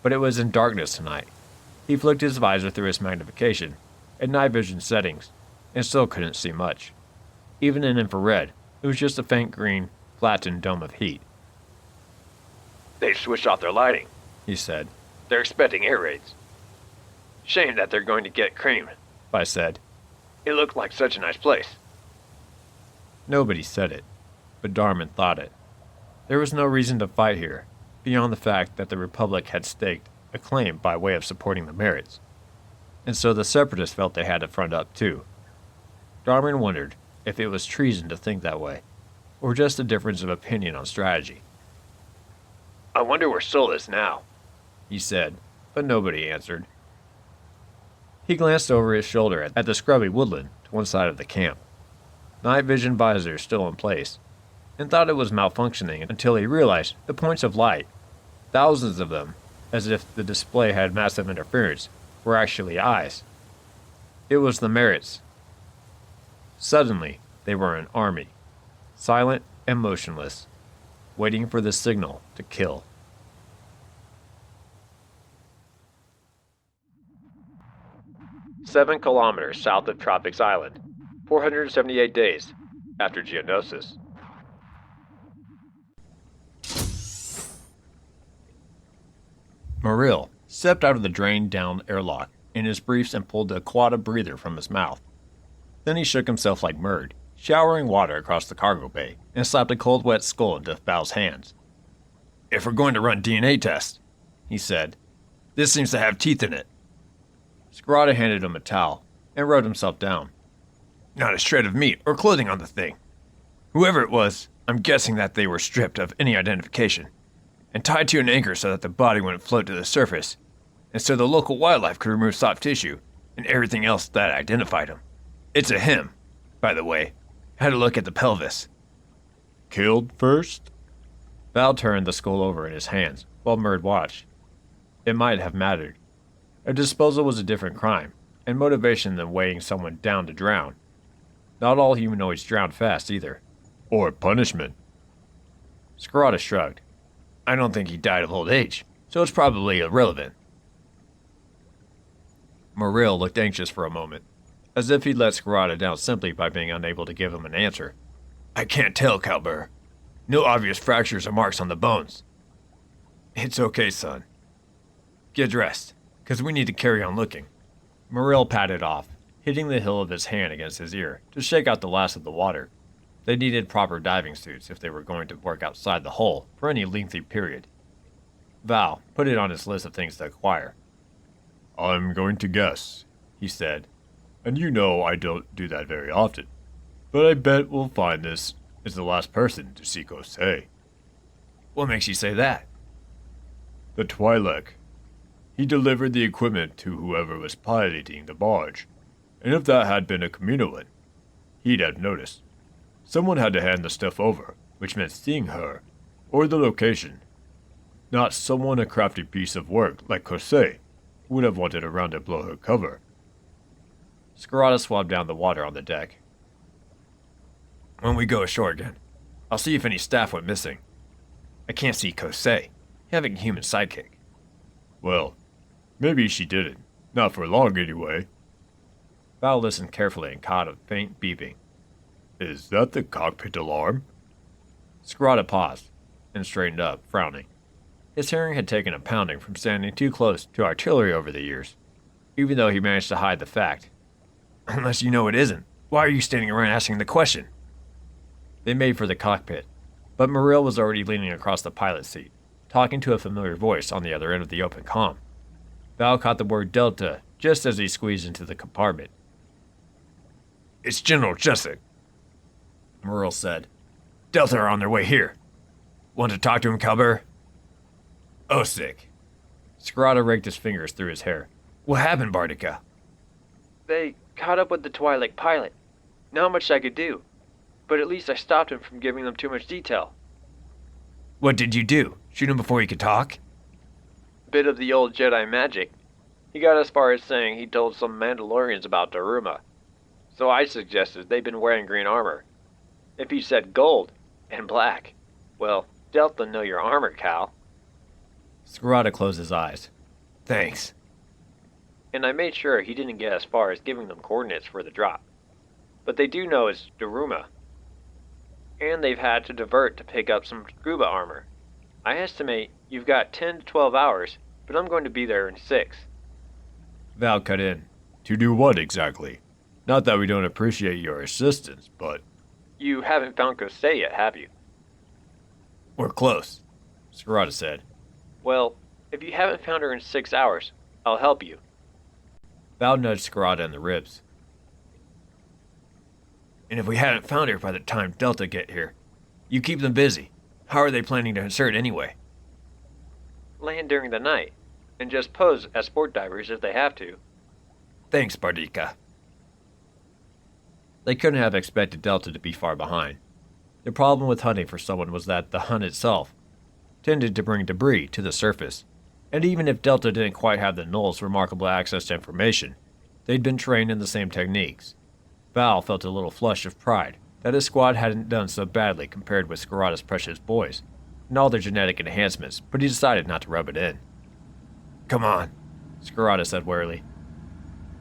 But it was in darkness tonight. He flicked his visor through its magnification and night vision settings, and still couldn't see much. Even in infrared, it was just a faint green, flattened dome of heat. They've switched off their lighting, he said. They're expecting air raids. Shame that they're going to get creamed, Vi said. It looked like such a nice place. Nobody said it, but Darman thought it. There was no reason to fight here, beyond the fact that the Republic had staked a claim by way of supporting the Merits, and so the Separatists felt they had to front up too. Darman wondered if it was treason to think that way, or just a difference of opinion on strategy. I wonder where Sol is now, he said, but nobody answered. He glanced over his shoulder at the scrubby woodland to one side of the camp, night vision visors still in place, and thought it was malfunctioning until he realized the points of light, thousands of them, as if the display had massive interference, were actually eyes. It was the Merits. Suddenly, they were an army, silent and motionless, waiting for the signal to kill. "7 kilometers south of Tropics Island, 478 days after geonosis. Muriel stepped out of the drained-down airlock in his briefs and pulled a quad breather from his mouth. Then he shook himself like Murd, showering water across the cargo bay, and slapped a cold, wet skull into Val's hands. "If we're going to run DNA tests," he said, "this seems to have teeth in it." Scarada handed him a towel and wrote himself down. "Not a shred of meat or clothing on the thing. Whoever it was, I'm guessing that they were stripped of any identification and tied to an anchor so that the body wouldn't float to the surface, and so the local wildlife could remove soft tissue and everything else that identified him. It's a him, by the way. Had a look at the pelvis." "Killed first?" Val turned the skull over in his hands while Murd watched. It might have mattered. A disposal was a different crime and motivation than weighing someone down to drown. Not all humanoids drown fast either. "Or punishment." Scarada shrugged. "I don't think he died of old age, so it's probably irrelevant." Muriel looked anxious for a moment, as if he'd let Scarada down simply by being unable to give him an answer. "I can't tell, Calbur. No obvious fractures or marks on the bones." "It's okay, son. Get dressed, 'cause we need to carry on looking." Muriel padded off, hitting the hill of his hand against his ear to shake out the last of the water. They needed proper diving suits if they were going to work outside the hull for any lengthy period. Val put it on his list of things to acquire. "I'm going to guess," he said, "and you know I don't do that very often, but I bet we'll find this is the last person to see Kosei." "What makes you say that?" "The Twi'lek. He delivered the equipment to whoever was piloting the barge, and if that had been a Kaminoan, he'd have noticed. Someone had to hand the stuff over, which meant seeing her, or the location. Not someone a crafty piece of work like Kosei would have wanted around to blow her cover." Scarada swabbed down the water on the deck. "When we go ashore again, I'll see if any staff went missing. I can't see Kosei having a human sidekick." "Well, maybe she didn't. Not for long, anyway." Val listened carefully and caught a faint beeping. "Is that the cockpit alarm?" Scarada paused and straightened up, frowning. His hearing had taken a pounding from standing too close to artillery over the years, even though he managed to hide the fact. "Unless you know it isn't, why are you standing around asking the question?" They made for the cockpit, but Muriel was already leaning across the pilot's seat, talking to a familiar voice on the other end of the open comm. Val caught the word Delta just as he squeezed into the compartment. "It's General Jessic," Muriel said. "Delta are on their way here. Want to talk to him, Calbur?" "Oh, sick." Scarada raked his fingers through his hair. "What happened, Bardica?" "They caught up with the Twi'lek pilot. Not much I could do, but at least I stopped him from giving them too much detail." "What did you do? Shoot him before he could talk?" Bit of the old Jedi magic. He got as far as saying he told some Mandalorians about Daruma. So I suggested they'd been wearing green armor. If he said gold and black, well, Delta know your armor, Cal. Scarada closed his eyes. "Thanks." And I made sure he didn't get as far as giving them coordinates for the drop. But they do know it's Daruma. And they've had to divert to pick up some scuba armor. I estimate you've got 10 to 12 hours, but I'm going to be there in 6. Val cut in. "To do what exactly? Not that we don't appreciate your assistance, but..." You haven't found Kosei yet, have you? "We're close," Scarada said. Well, if you haven't found her in 6 hours, I'll help you. Val nudged Scarada in the ribs. "And if we hadn't found her by the time Delta get here, you keep them busy. How are they planning to insert anyway?" Land during the night, and just pose as sport divers if they have to." "Thanks, Bardica." They couldn't have expected Delta to be far behind. The problem with hunting for someone was that the hunt itself tended to bring debris to the surface, and even if Delta didn't quite have the Null's remarkable access to information, they'd been trained in the same techniques. Val felt a little flush of pride that his squad hadn't done so badly compared with Scarada's precious boys and all their genetic enhancements, but he decided not to rub it in. "Come on," Scarada said wearily.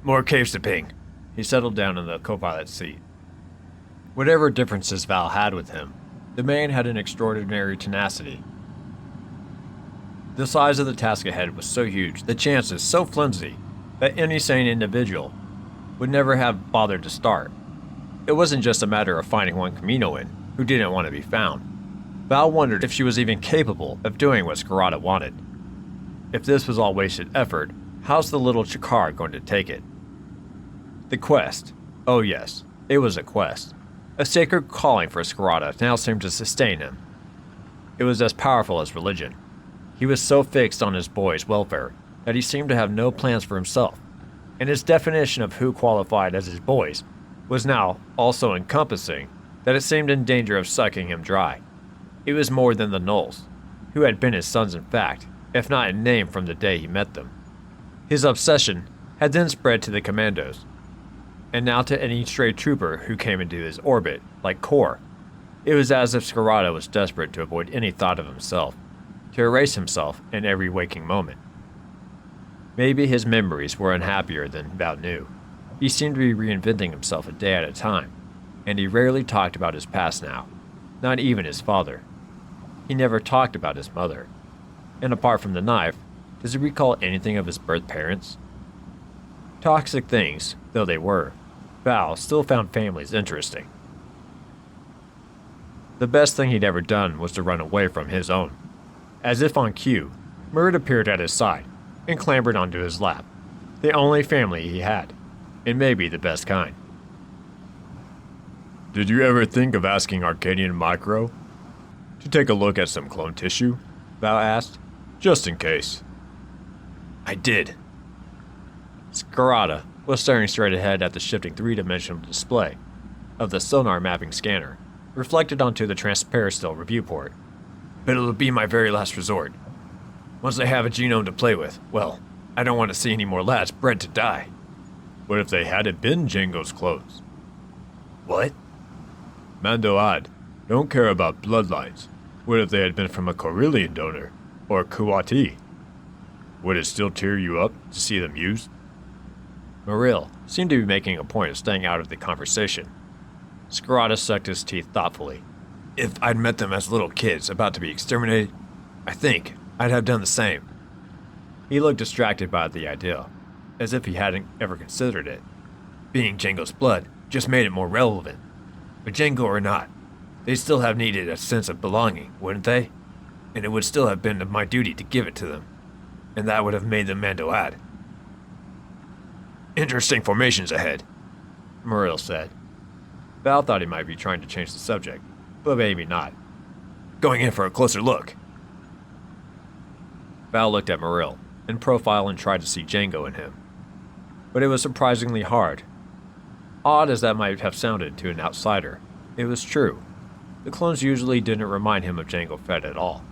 "More caves to ping." He settled down in the co-pilot's seat. Whatever differences Val had with him, the man had an extraordinary tenacity. The size of the task ahead was so huge, the chances so flimsy, that any sane individual would never have bothered to start. It wasn't just a matter of finding one Kaminoan who didn't want to be found. Val wondered if she was even capable of doing what Scarada wanted. If this was all wasted effort, how's the little Chikar going to take it? The quest. Oh yes, it was a quest. A sacred calling for Scarada now seemed to sustain him. It was as powerful as religion. He was so fixed on his boys' welfare that he seemed to have no plans for himself, and his definition of who qualified as his boys was now also encompassing that it seemed in danger of sucking him dry. It was more than the Knolls, who had been his sons in fact, if not in name from the day he met them. His obsession had then spread to the Commandos, and now to any stray trooper who came into his orbit, like Kor. It was as if Scarada was desperate to avoid any thought of himself, to erase himself in every waking moment. Maybe his memories were unhappier than Val knew. He seemed to be reinventing himself a day at a time, and he rarely talked about his past now, not even his father. He never talked about his mother. And apart from the knife, does he recall anything of his birth parents? Toxic things, though they were, Val still found families interesting. The best thing he'd ever done was to run away from his own. As if on cue, Murd appeared at his side and clambered onto his lap, the only family he had, and maybe the best kind. Did you ever think of asking Arcadian Micro to take a look at some clone tissue? Val asked. Just in case. I did. Scarada was staring straight ahead at the shifting three-dimensional display of the sonar mapping scanner, reflected onto the transperistal review port. But it'll be my very last resort. Once I have a genome to play with, well, I don't want to see any more lads bred to die. What if they hadn't been Django's clones? What? Mandoad don't care about bloodlines. What if they had been from a Corellian donor, or Kuwati? Would it still tear you up to see them used? Moril seemed to be making a point of staying out of the conversation. Scarada sucked his teeth thoughtfully. If I'd met them as little kids about to be exterminated, I think I'd have done the same. He looked distracted by the idea, as if he hadn't ever considered it. Being Django's blood just made it more relevant. But Django or not, they'd still have needed a sense of belonging, wouldn't they? And it would still have been my duty to give it to them. And that would have made them Mandoad. Interesting formations ahead, Muriel said. Val thought he might be trying to change the subject, but maybe not. Going in for a closer look. Val looked at Muriel, in profile, and tried to see Django in him. But it was surprisingly hard. Odd as that might have sounded to an outsider, it was true. The clones usually didn't remind him of Django Fett at all.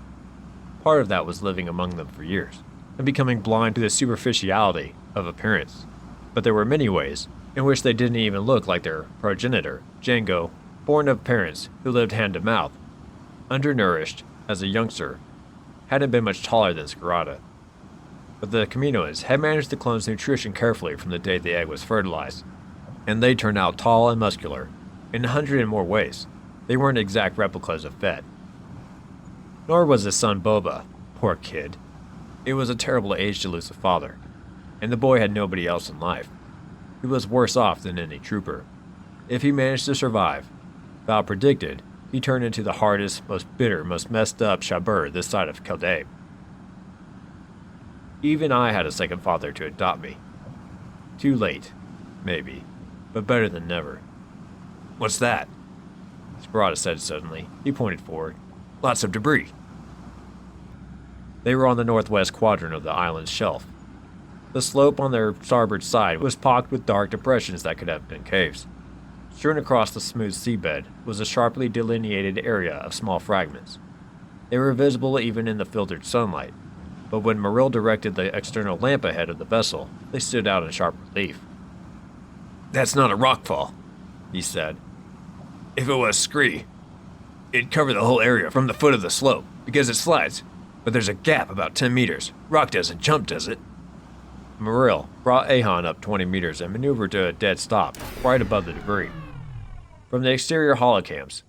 Part of that was living among them for years, and becoming blind to the superficiality of appearance. But there were many ways in which they didn't even look like their progenitor, Django, born of parents who lived hand to mouth. Undernourished as a youngster, hadn't been much taller than Scarada. But the Kaminoans had managed the clone's nutrition carefully from the day the egg was fertilized, and they turned out tall and muscular, in 100 and more ways. They weren't exact replicas of Fett. Nor was his son Boba, poor kid. It was a terrible age to lose a father, and the boy had nobody else in life. He was worse off than any trooper. If he managed to survive, Val predicted, he turned into the hardest, most bitter, most messed up Shabur this side of Kaldab. Even I had a second father to adopt me. Too late, maybe, but better than never. What's that? Scarada said suddenly. He pointed forward. Lots of debris. They were on the northwest quadrant of the island's shelf. The slope on their starboard side was pocked with dark depressions that could have been caves. Strewn across the smooth seabed was a sharply delineated area of small fragments. They were visible even in the filtered sunlight, but when Moril directed the external lamp ahead of the vessel, they stood out in sharp relief. That's not a rockfall, he said. If it was scree, it'd cover the whole area from the foot of the slope, because it slides, but there's a gap about 10 meters. Rock doesn't jump, does it? Moril brought Ahan up 20 meters and maneuvered to a dead stop, right above the debris. From the exterior holocams,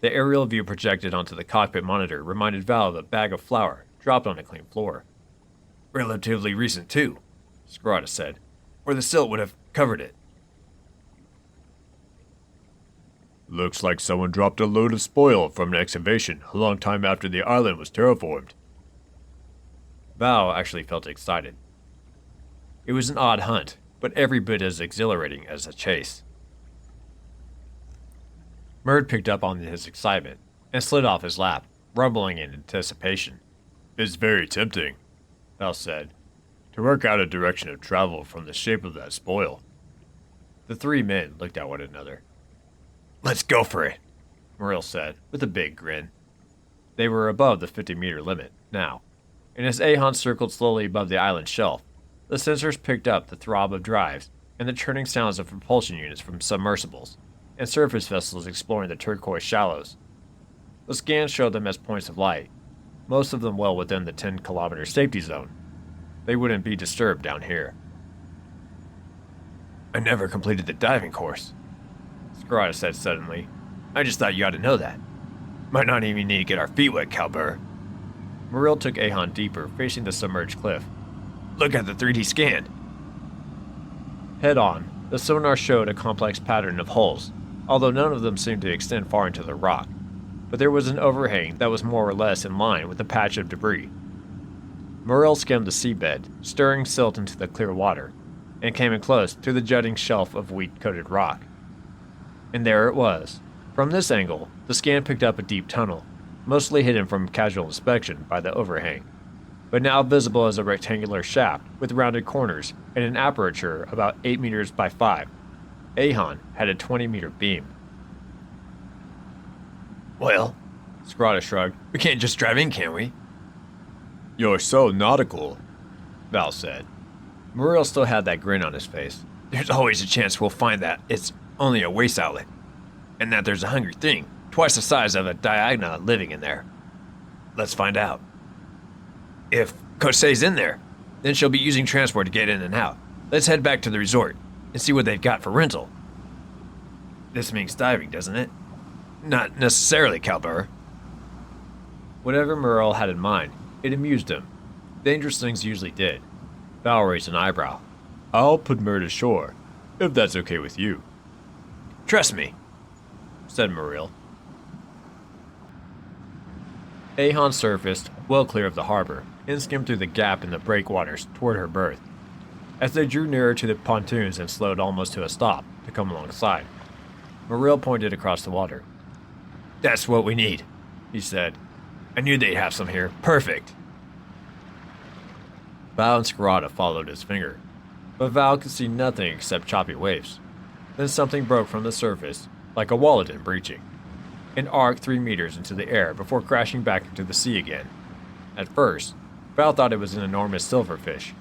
the aerial view projected onto the cockpit monitor reminded Val of a bag of flour dropped on a clean floor. Relatively recent, too, Scarata said, or the silt would have covered it. Looks like someone dropped a load of spoil from an excavation a long time after the island was terraformed. Val actually felt excited. It was an odd hunt, but every bit as exhilarating as a chase. Murd picked up on his excitement and slid off his lap, rumbling in anticipation. It's very tempting, Val said, to work out a direction of travel from the shape of that spoil. The three men looked at one another. Let's go for it, Muriel said, with a big grin. They were above the 50-meter limit now, and as Ahon circled slowly above the island shelf, the sensors picked up the throb of drives and the churning sounds of propulsion units from submersibles and surface vessels exploring the turquoise shallows. The scans showed them as points of light, most of them well within the 10-kilometer safety zone. They wouldn't be disturbed down here. I never completed the diving course, Scarata said suddenly. I just thought you ought to know that. Might not even need to get our feet wet, Calbur. Muriel took Ahon deeper, facing the submerged cliff. Look at the 3D scan. Head on, the sonar showed a complex pattern of holes, although none of them seemed to extend far into the rock. But there was an overhang that was more or less in line with a patch of debris. Muriel skimmed the seabed, stirring silt into the clear water, and came in close to the jutting shelf of wheat-coated rock. And there it was. From this angle, the scan picked up a deep tunnel, mostly hidden from casual inspection by the overhang, but now visible as a rectangular shaft with rounded corners and an aperture about 8 meters by 5. Ahon had a 20-meter beam. Well, Scarata shrugged. We can't just drive in, can we? You're so nautical, Val said. Muriel still had that grin on his face. There's always a chance we'll find that it's only a waste outlet, and that there's a hungry thing, twice the size of a diagna living in there. Let's find out. If Kosei's in there, then she'll be using transport to get in and out. Let's head back to the resort and see what they've got for rental. This means diving, doesn't it? Not necessarily, Calbur. Whatever Muriel had in mind, it amused him. Dangerous things usually did. Val raised an eyebrow. I'll put Murd ashore, if that's okay with you. Trust me, said Muriel. Ahon surfaced, well clear of the harbor, and skimmed through the gap in the breakwaters toward her berth. As they drew nearer to the pontoons and slowed almost to a stop to come alongside, Muriel pointed across the water. That's what we need, he said. I knew they'd have some here. Perfect. Val and Scarata followed his finger, but Val could see nothing except choppy waves. Then something broke from the surface, like a wallet breaching, and arced 3 meters into the air before crashing back into the sea again. At first, Val thought it was an enormous silverfish,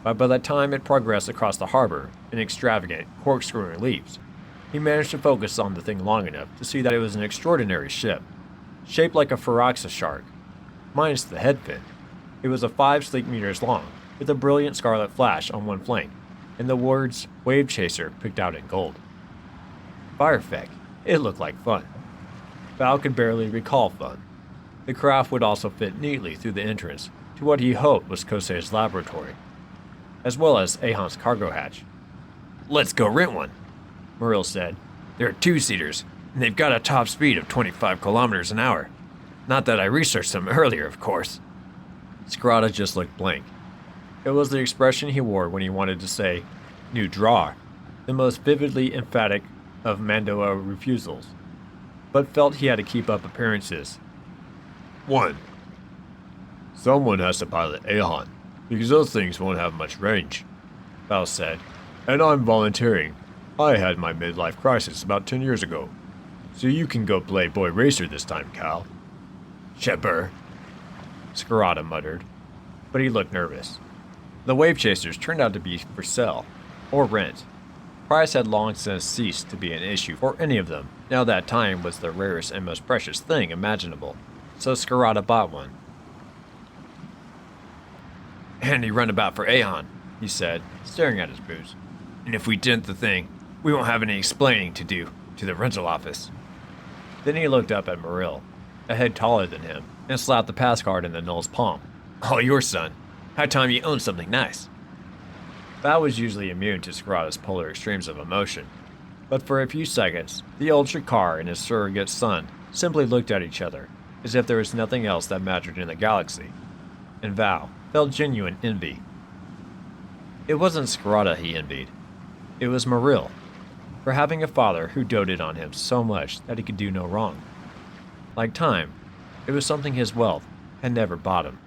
but by the time it progressed across the harbor in extravagant, corkscrewing leaps, he managed to focus on the thing long enough to see that it was an extraordinary ship, shaped like a Pharaxa shark, minus the head fin. It was 5 sleek meters long, with a brilliant scarlet flash on one flank, and the words Wave Chaser picked out in gold. Firefeck. It looked like fun. Val could barely recall fun. The craft would also fit neatly through the entrance to what he hoped was Kosei's laboratory, as well as Ahon's cargo hatch. Let's go rent one, Muriel said. There are 2-seaters, and they've got a top speed of 25 kilometers an hour. Not that I researched them earlier, of course. Scarata just looked blank. It was the expression he wore when he wanted to say, "New drawer," the most vividly emphatic of Mandoa refusals, but felt he had to keep up appearances. 1. Someone has to pilot Ahon, because those things won't have much range, Val said. And I'm volunteering. I had my midlife crisis about 10 years ago. So you can go play boy racer this time, Cal. Shepard, Scarata muttered, but he looked nervous. The Wave Chasers turned out to be for sale, or rent. Price had long since ceased to be an issue for any of them, now that time was the rarest and most precious thing imaginable, so Scarata bought one. Handy runabout for Ahon, he said, staring at his boots. And if we dent the thing, we won't have any explaining to do. to the rental office. Then he looked up at Maril, a head taller than him, and slapped the pass card in the Null's palm. All yours, son. High time you own something nice. Val was usually immune to Sagrada's polar extremes of emotion, but for a few seconds, the old Shakar and his surrogate son simply looked at each other, as if there was nothing else that mattered in the galaxy, and Val felt genuine envy. It wasn't Sagrada he envied. It was Maril, for having a father who doted on him so much that he could do no wrong. Like time, it was something his wealth had never bought him.